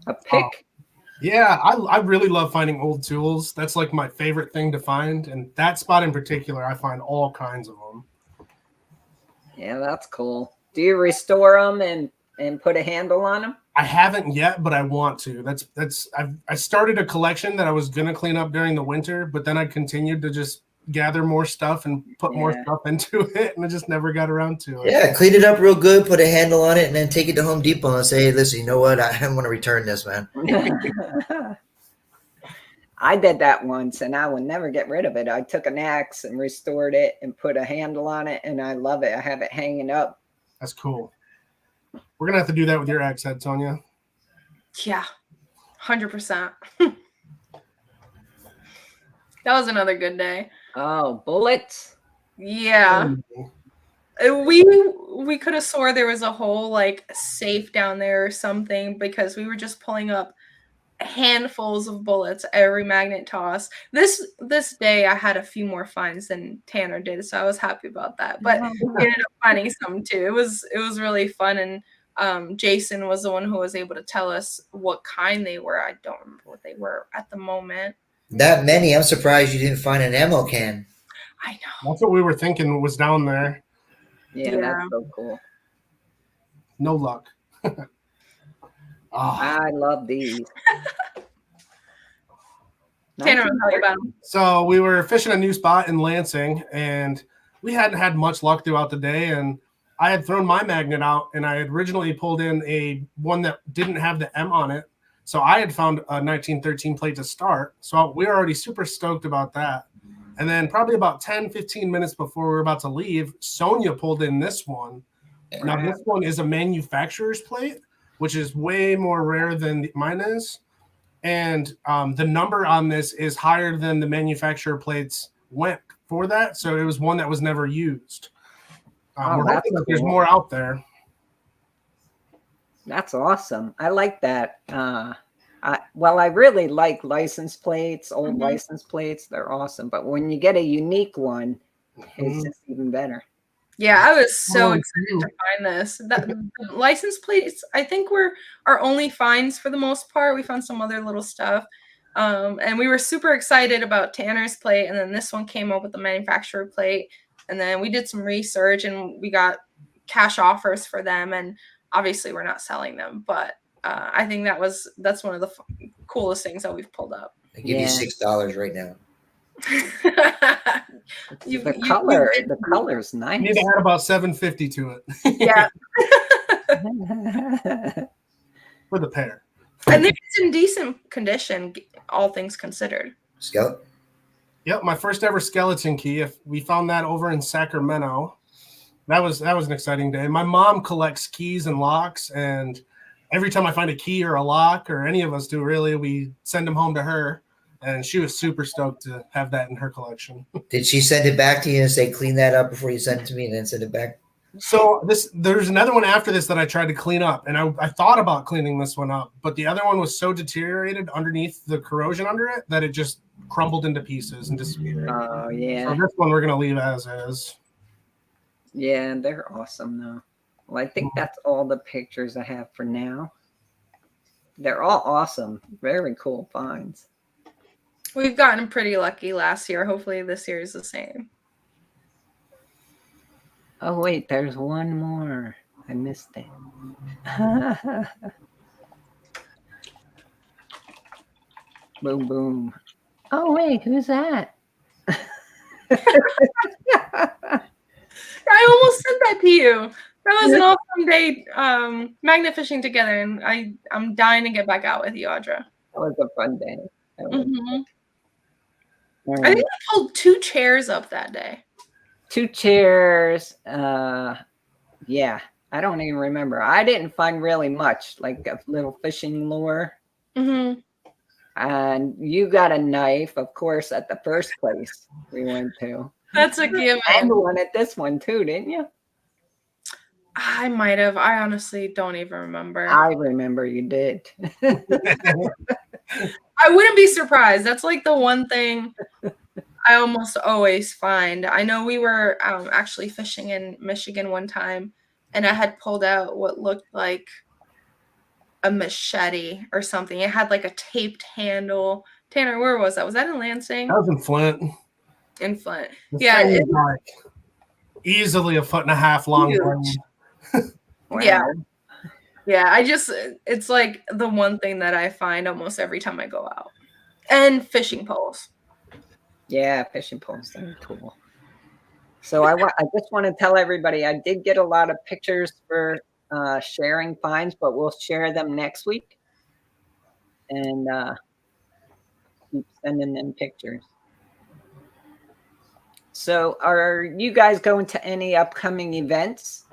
A pick. Yeah, I really love finding old tools. That's like my favorite thing to find. And that spot in particular, I find all kinds of them. Yeah, that's cool. Do you restore them and put a handle on them? I haven't yet, but I want to. I started a collection that I was gonna clean up during the winter, but then I continued to just gather more stuff and put more stuff into it, and I just never got around to it. Yeah, clean it up real good, put a handle on it, and then take it to Home Depot and say, hey, listen, you know what? I want to return this, man. I did that once, and I would never get rid of it. I took an axe and restored it and put a handle on it, and I love it. I have it hanging up. That's cool. We're going to have to do that with your axe head, Sonia. Yeah, 100%. That was another good day. Oh, bullets? Yeah. We could have swore there was a whole like safe down there or something because we were just pulling up handfuls of bullets every magnet toss. This day I had a few more finds than Tanner did, so I was happy about that. But we ended up finding some too. It was really fun, and Jason was the one who was able to tell us what kind they were. I don't remember what they were at the moment. That many. I'm surprised you didn't find an ammo can. I know. That's what we were thinking was down there. Yeah, that's so cool. No luck. I love these. Tanner, will tell you about them. So we were fishing a new spot in Lansing, and we hadn't had much luck throughout the day. And I had thrown my magnet out, and I had originally pulled in one that didn't have the M on it. So I had found a 1913 plate to start. So we were already super stoked about that. And then probably about 10, 15 minutes before we were about to leave, Sonia pulled in this one. Now, this one is a manufacturer's plate, which is way more rare than mine is. And the number on this is higher than the manufacturer plates went for that. So it was one that was never used. That's cool. There's more out there. That's awesome. I like that. I really like license plates, old license plates. They're awesome. But when you get a unique one, it's just even better. Yeah, I was so excited to find this. The license plates, I think, were our only finds for the most part. We found some other little stuff. And we were super excited about Tanner's plate. And then this one came up with the manufacturer plate. And then we did some research and we got cash offers for them. And obviously we're not selling them, but I think that's one of the coolest things that we've pulled up. I give you $6 right now. The color's nice. You need to add about $7.50 to it. Yeah. For the pair. And it's in decent condition, all things considered. Skeleton? Yep, my first ever skeleton key. We found that over in Sacramento. That was an exciting day. My mom collects keys and locks, and every time I find a key or a lock, or any of us do really, we send them home to her. And she was super stoked to have that in her collection. Did she send it back to you and say, clean that up before you send it to me and then send it back? So there's another one after this that I tried to clean up. And I thought about cleaning this one up. But the other one was so deteriorated underneath the corrosion under it that it just crumbled into pieces and disappeared. Oh, yeah. So this one we're going to leave as is. Yeah, they're awesome, though. Well, I think that's all the pictures I have for now. They're all awesome. Very cool finds. We've gotten pretty lucky last year. Hopefully this year is the same. Oh, wait, there's one more. I missed it. Boom, boom. Oh, wait, who's that? I almost sent that to you. That was an awesome day magnet fishing together, and I'm dying to get back out with you, Audra. That was a fun day. I think we pulled 2 chairs up that day. 2 chairs. Yeah, I don't even remember. I didn't find really much, like a little fishing lure. And you got a knife, of course, at the first place we went to. That's a given. And one at this one too, didn't you? I might have. I honestly don't even remember. I remember you did. I wouldn't be surprised. That's like the one thing I almost always find. I know we were actually fishing in Michigan one time, and I had pulled out what looked like a machete or something. It had like a taped handle. Tanner, where was that? Was that in Lansing? That was in Flint. In Flint. Yeah. Easily 1.5 feet long. Huge. Wow. Yeah. It's like the one thing that I find almost every time I go out. And fishing poles. Yeah, fishing poles, they're cool. So I just want to tell everybody I did get a lot of pictures for sharing finds, but we'll share them next week. And keep sending them pictures. So are you guys going to any upcoming events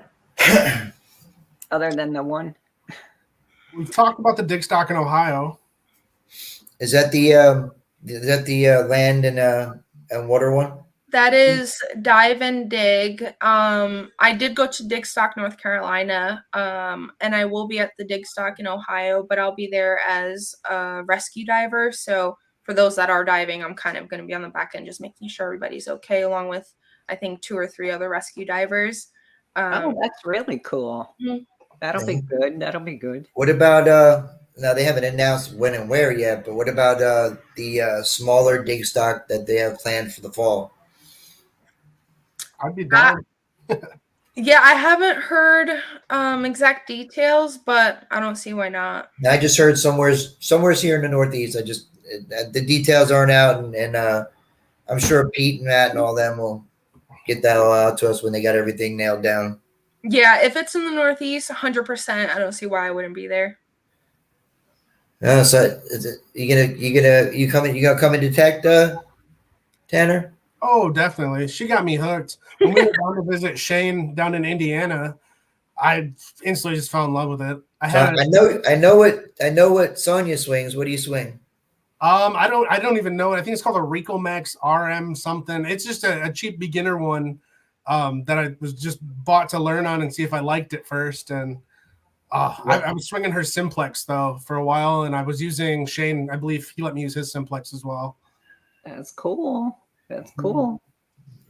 other than the one? We've talked about the dig stock in Ohio. Is that the land and water one? That is dive and dig. I did go to Dig Stock, North Carolina, and I will be at the Dig Stock in Ohio, but I'll be there as a rescue diver. So for those that are diving, I'm kind of going to be on the back end, just making sure everybody's okay, along with, I think, 2 or 3 other rescue divers. Oh, that's really cool. Mhm. That'll be good. That'll be good. What about now they haven't announced when and where yet, but what about the smaller dig stock that they have planned for the fall? I'd be down. Yeah, I haven't heard exact details, but I don't see why not. I just heard somewhere's here in the Northeast. The details aren't out, and I'm sure Pete and Matt and all them will get that all out to us when they got everything nailed down. Yeah, if it's in the Northeast, 100%. I don't see why I wouldn't be there. So you gonna come and detect Tanner? Oh, definitely. She got me hooked. When we went down to visit Shane down in Indiana, I instantly just fell in love with it. I know what Sonia swings. What do you swing? I don't even know it. I think it's called a Rico Max RM something. It's just a cheap beginner one that I was just bought to learn on and see if I liked it first. And I was swinging her Simplex though for a while, and I was using Shane. I believe he let me use his Simplex as well. That's cool. That's cool.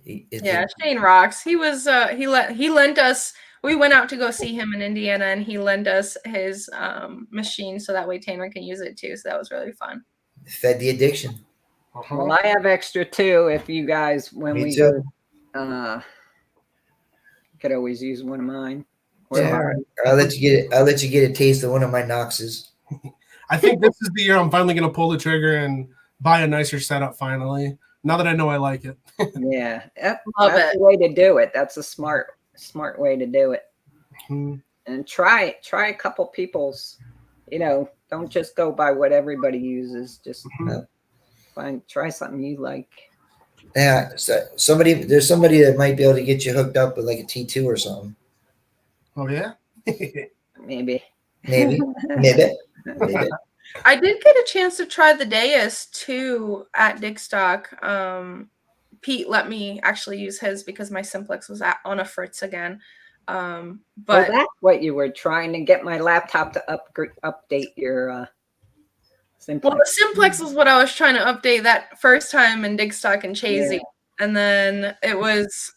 Yeah, Shane rocks. He was he lent us. We went out to go see him in Indiana, and he lent us his machine so that way Tanner can use it too. So that was really fun. Fed the addiction. Well, I have extra too. If you guys, when Me we too. go, could always use one of mine. Yeah, I'll let you get a taste of one of my Noxes. I think this is the year I'm finally going to pull the trigger and buy a nicer setup finally. Now that I know I like it. Yeah, that's it. the way to do it. That's a smart way to do it. Mm-hmm. And try a couple people's. Don't just go by what everybody uses. Just try something you like. Yeah, so there's somebody that might be able to get you hooked up with like a T2 or something. Oh yeah. Maybe. I did get a chance to try the Deus too at Dig Stock. Pete let me actually use his because my Simplex was on a Fritz again. But that's what you were trying to get my laptop to update your Simplex. Well, the Simplex was what I was trying to update that first time in Dig Stock and Chasey. Yeah. And then it was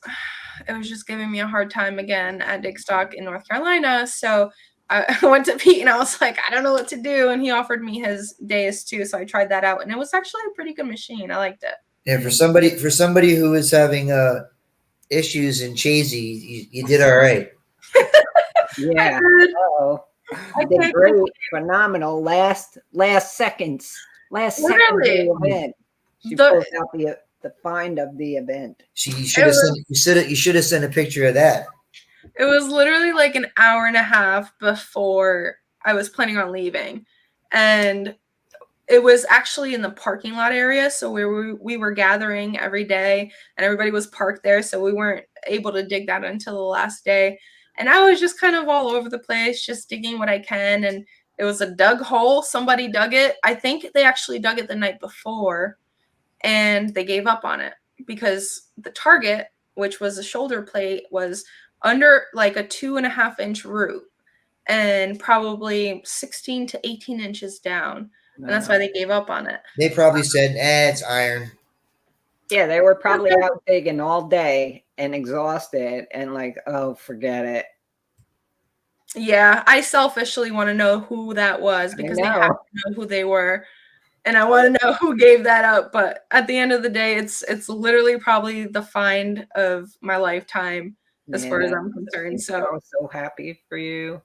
just giving me a hard time again at Dig Stock in North Carolina. So I went to Pete and I was like, I don't know what to do. And he offered me his Deus too. So I tried that out and it was actually a pretty good machine. I liked it. Yeah, for somebody who is having issues in Chasey, you did all right. Yeah. I did great, phenomenal. Last seconds of the event. She pulled out the find of the event. You should have sent a picture of that. It was literally like an hour and a half before I was planning on leaving, and it was actually in the parking lot area. So we were gathering every day, and everybody was parked there. So we weren't able to dig that until the last day. And I was just kind of all over the place, just digging what I can. And it was a dug hole. Somebody dug it. I think they actually dug it the night before, and they gave up on it because the target, which was a shoulder plate, was under like a 2.5-inch root and probably 16 to 18 inches down. And that's why they gave up on it. They probably said, it's iron. Yeah, they were probably out digging all day and exhausted and like, oh, forget it. Yeah, I selfishly want to know who that was because they have to know who they were. and I want to know who gave that up. But at the end of the day, it's literally probably the find of my lifetime as far as I'm concerned. So I was so happy for you.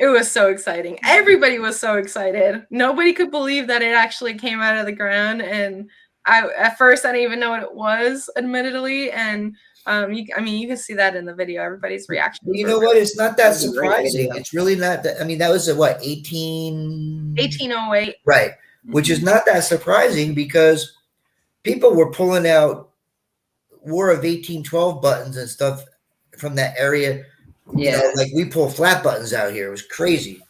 it was so exciting. Everybody was so excited. Nobody could believe that it actually came out of the ground. And at first I didn't even know what it was, admittedly. And I mean, you can see that in the video. Everybody's reaction. You know what? It's not that surprising. Video. It's really not that. I mean, that was a, what, 1808? Right. Which is not that surprising because people were pulling out War of 1812 buttons and stuff from that area. Yeah. You know, like we pull flat buttons out here. It was crazy.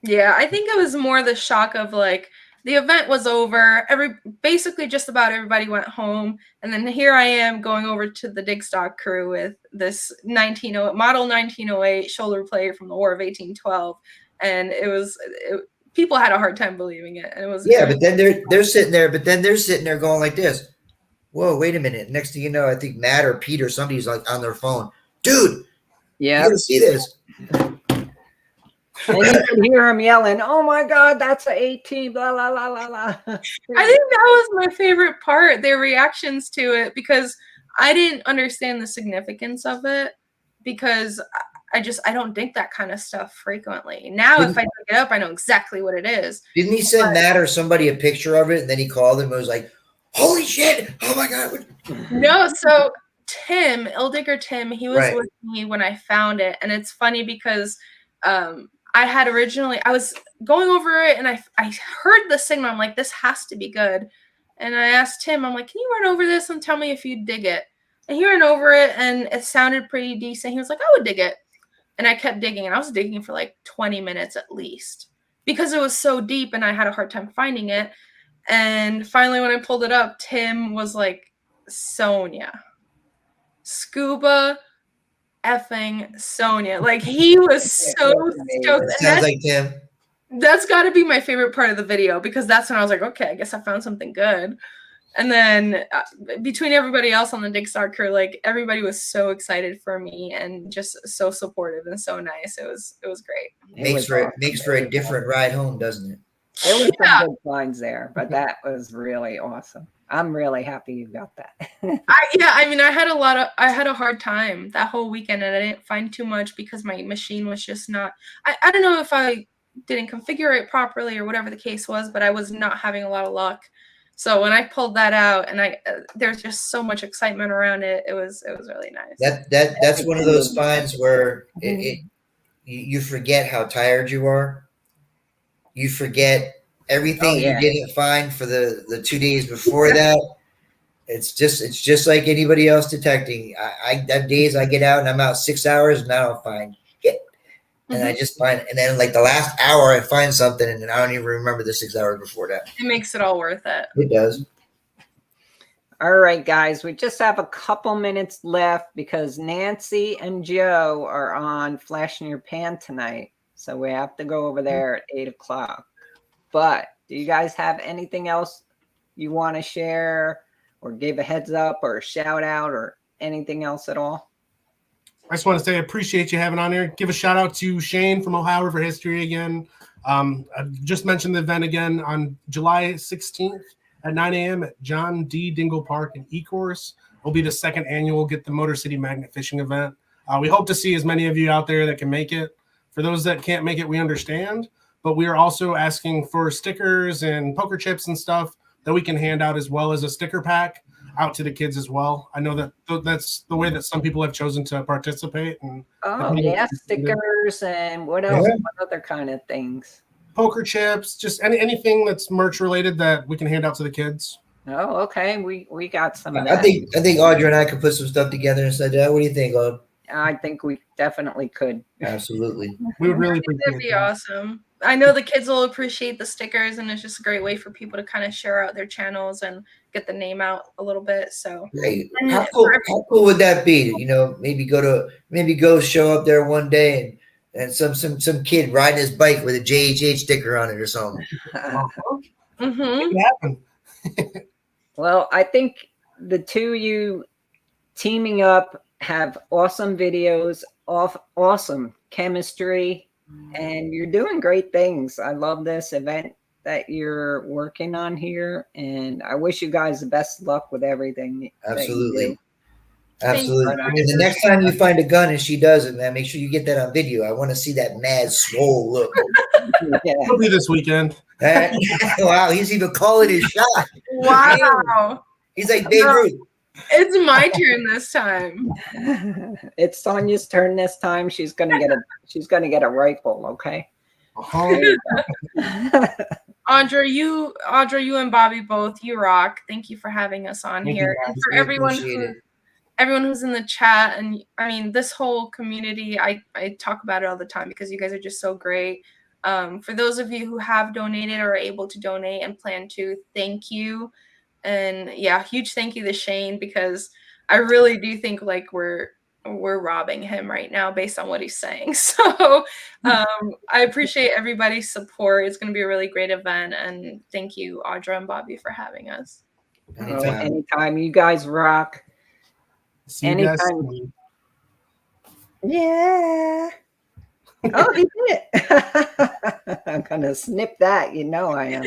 Yeah, I think it was more the shock of like the event was over. Basically just about everybody went home. And then here I am going over to the dig stock crew with this model 1908 shoulder plate from the War of 1812. And people had a hard time believing it. And it was but then they're sitting there, going like this. Whoa, wait a minute. Next thing you know, I think Matt or Pete or somebody's like on their phone. Dude, you gotta see this. And you can hear him yelling, "Oh my God, that's an 18, blah, blah, blah, blah, blah." I think that was my favorite part, their reactions to it, because I didn't understand the significance of it because I don't dig that kind of stuff frequently. Now, if I dig it up, I know exactly what it is. Didn't he send Matt or somebody a picture of it and then he called him and was like, holy shit, oh my God. No, so Tim, Ildigger Tim, he was with me when I found it. And it's funny because I was going over it and I heard the signal. I'm like, this has to be good. And I asked Tim, I'm like, can you run over this and tell me if you dig it? And he ran over it and it sounded pretty decent. He was like, I would dig it. And I kept digging and I was digging for like 20 minutes at least because it was so deep and I had a hard time finding it. And finally, when I pulled it up, Tim was like, Sonia, Scuba effing Sonia. Like, he was so stoked. Sounds like Tim. That's got to be my favorite part of the video because that's when I was like, okay, I guess I found something good. And then between everybody else on the Dig Star crew, like everybody was so excited for me and just so supportive and so nice. It was great. Makes for a different ride home, doesn't it? There was some good finds there, but that was really awesome. I'm really happy you got that. I mean, I had a hard time that whole weekend and I didn't find too much because my machine was just not, I don't know if I didn't configure it properly or whatever the case was, but I was not having a lot of luck. So when I pulled that out and there's just so much excitement around it, it was really nice. That's one of those finds where you forget how tired you are. You forget everything you didn't find for the 2 days before that. It's just like anybody else detecting. I have days I get out and I'm out 6 hours and I don't find it. And I just find, and then like the last hour I find something and I don't even remember the 6 hours before that. It makes it all worth it. It does. All right, guys, we just have a couple minutes left because Nancy and Joe are on Flash in Your Pan tonight. So we have to go over there at 8 o'clock. But do you guys have anything else you want to share or give a heads up or a shout out or anything else at all? I just want to say I appreciate you having on here. Give a shout out to Shane from Ohio River History again. I just mentioned the event again on July 16th at 9 a.m. at John D. Dingle Park in Ecorse. It'll be the second annual Get the Motor City Magnet Fishing event. We hope to see as many of you out there that can make it. For those that can't make it, we understand. But we are also asking for stickers and poker chips and stuff that we can hand out as well as a sticker pack out to the kids as well. I know that that's the way that some people have chosen to participate. And stickers and what else? What other kind of things? Poker chips, just anything that's merch related that we can hand out to the kids. Oh, okay. We got some of that. I think Audra and I could put some stuff together and say that. What do you think, Audra? I think we definitely could. Absolutely. We would really appreciate That'd be awesome. I know the kids will appreciate the stickers, and it's just a great way for people to kind of share out their channels and get the name out a little bit. So, how cool would that be? You know, maybe go show up there one day and some kid riding his bike with a JHH sticker on it or something. Well, I think the two of you teaming up have awesome videos, awesome chemistry, and you're doing great things. I love this event that you're working on here, and I wish you guys the best luck with everything. that you Absolutely. do. Absolutely. Thank you. I mean, the next time you find a gun and she does it, man, make sure you get that on video. I want to see that mad swole look. Yeah. It'll be this weekend. Wow, he's even calling his shot. Wow. He's like Babe No. Ruth. It's my turn this time. It's Sonia's turn this time. She's gonna get a rifle, okay? Audra, you and Bobby both, you rock. Thank you for having us on Thank here. you, And guys. for We everyone appreciate it. everyone who's in the chat, and I mean this whole community, I talk about it all the time because you guys are just so great. For those of you who have donated or are able to donate and plan to, thank you. And yeah, huge thank you to Shane, because I really do think like we're robbing him right now based on what he's saying. So I appreciate everybody's support. It's going to be a really great event, and thank you, Audra and Bobby, for having us. Anytime. You guys rock. See you guys Anytime. soon. Yeah. Oh, he did it. I'm gonna snip that. You know I am.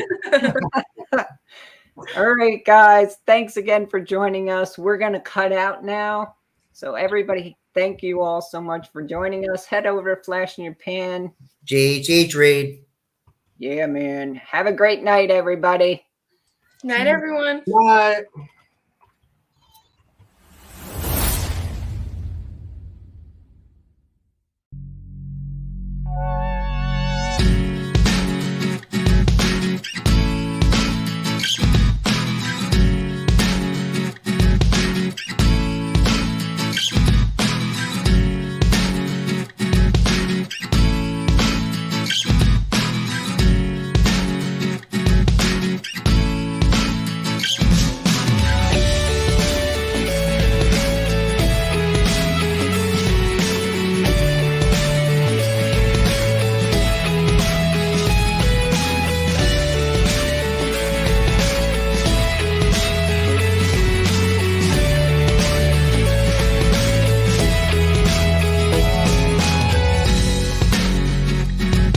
All right, guys. Thanks again for joining us. We're gonna cut out now. So everybody, thank you all so much for joining us. Head over to Flash in Your Pan. JHH raid. Yeah, man. Have a great night, everybody. Night, everyone. Bye.